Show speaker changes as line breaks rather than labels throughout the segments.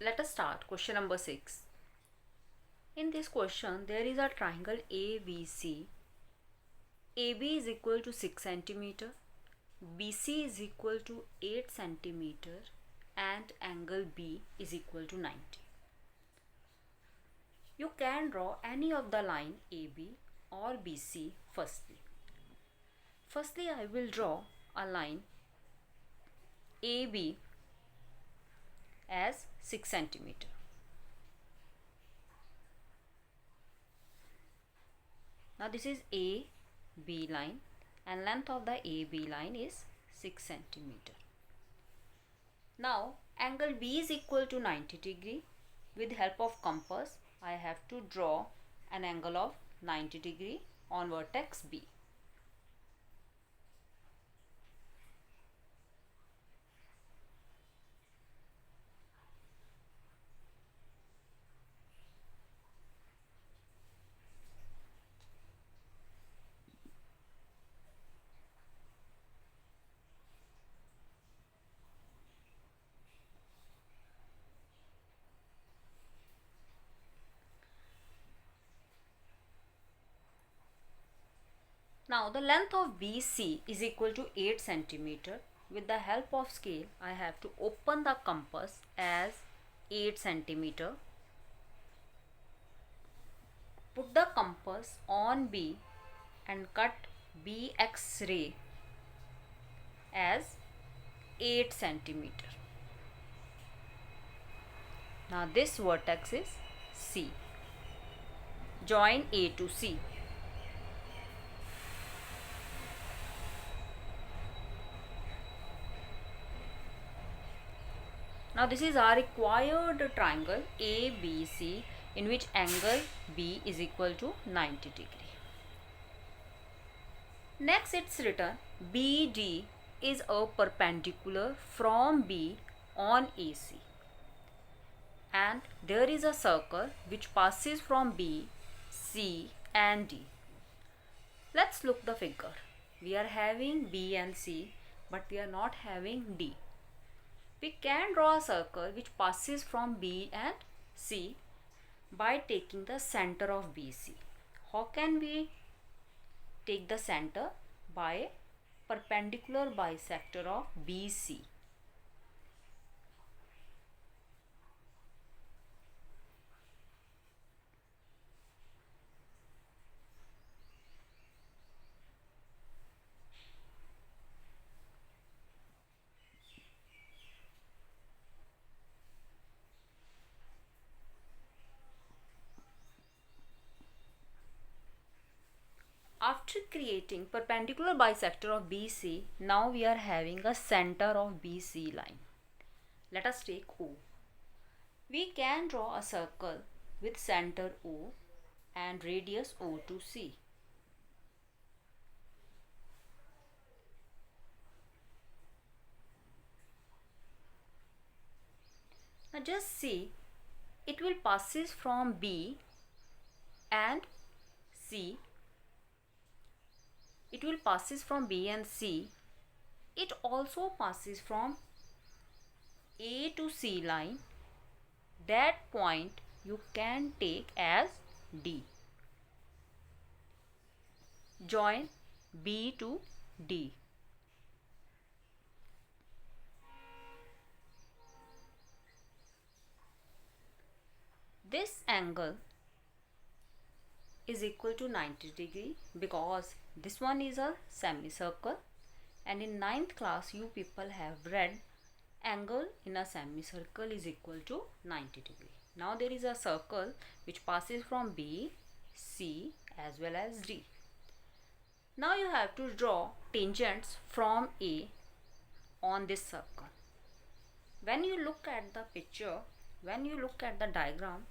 Let us start question number 6. In this question, there is a triangle ABC. AB is equal to 6 centimeter, BC is equal to 8 centimeter, and angle B is equal to 90. You can draw any of the line AB or BC firstly. Firstly, I will draw a line AB as 6 centimeter. Now this is AB line and length of the AB line is 6 centimeter. Now angle B is equal to 90 degree. With help of compass, I have to draw an angle of 90 degree on vertex B. Now the length of BC is equal to 8 centimeter. With the help of scale, I have to open the compass as 8 centimeter. Put the compass on B and cut BX ray as 8 centimeter. Now this vertex is C. Join A to C. Now this is our required triangle ABC in which angle B is equal to 90 degree. Next it's written BD is a perpendicular from B on AC. And there is a circle which passes from B, C and D. Let's look the figure. We are having B and C but we are not having D. We can draw a circle which passes from B and C by taking the center of BC. How can we take the center? By perpendicular bisector of BC. After creating perpendicular bisector of BC, now we are having a center of BC line. Let us take O. We can draw a circle with center O and radius O to C. Now just see, it will passes from B and C. It will passes from B and C. It also passes from A to C line. That point you can take as D. Join B to D. This angle is equal to 90 degree because this one is a semicircle, and in 9th class you people have read angle in a semicircle is equal to 90 degree. Now there is a circle which passes from B, C as well as D. Now you have to draw tangents from A on this circle. When you look at the picture, when you look at the diagram,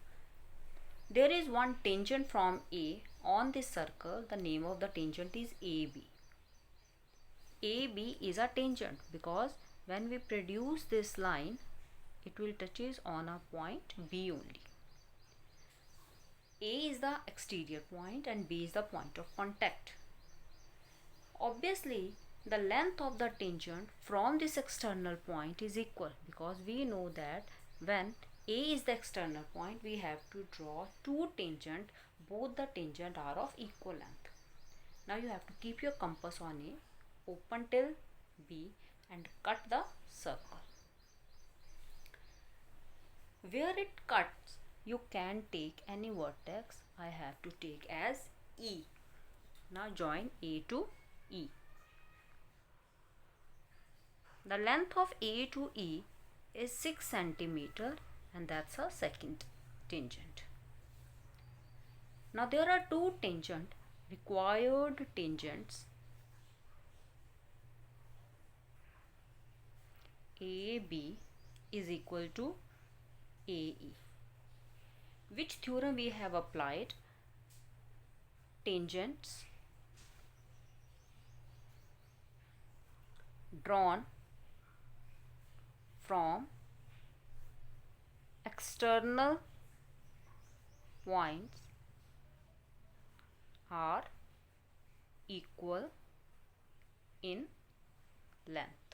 there is one tangent from A on this circle. The name of the tangent is AB. AB is a tangent because when we produce this line, it will touches on a point B only. A is the exterior point and B is the point of contact. Obviously, the length of the tangent from this external point is equal because we know that when A is the external point. We have to draw two tangent. Both the tangent are of equal length. Now you have to keep your compass on A, open till B and cut the circle. Where it cuts, you can take any vertex. I have to take as E. Now join A to E. The length of A to E is 6 centimeter, and that's a second tangent. Now there are two required tangents. AB is equal to AE. Which theorem we have applied? Tangents drawn from external points are equal in length.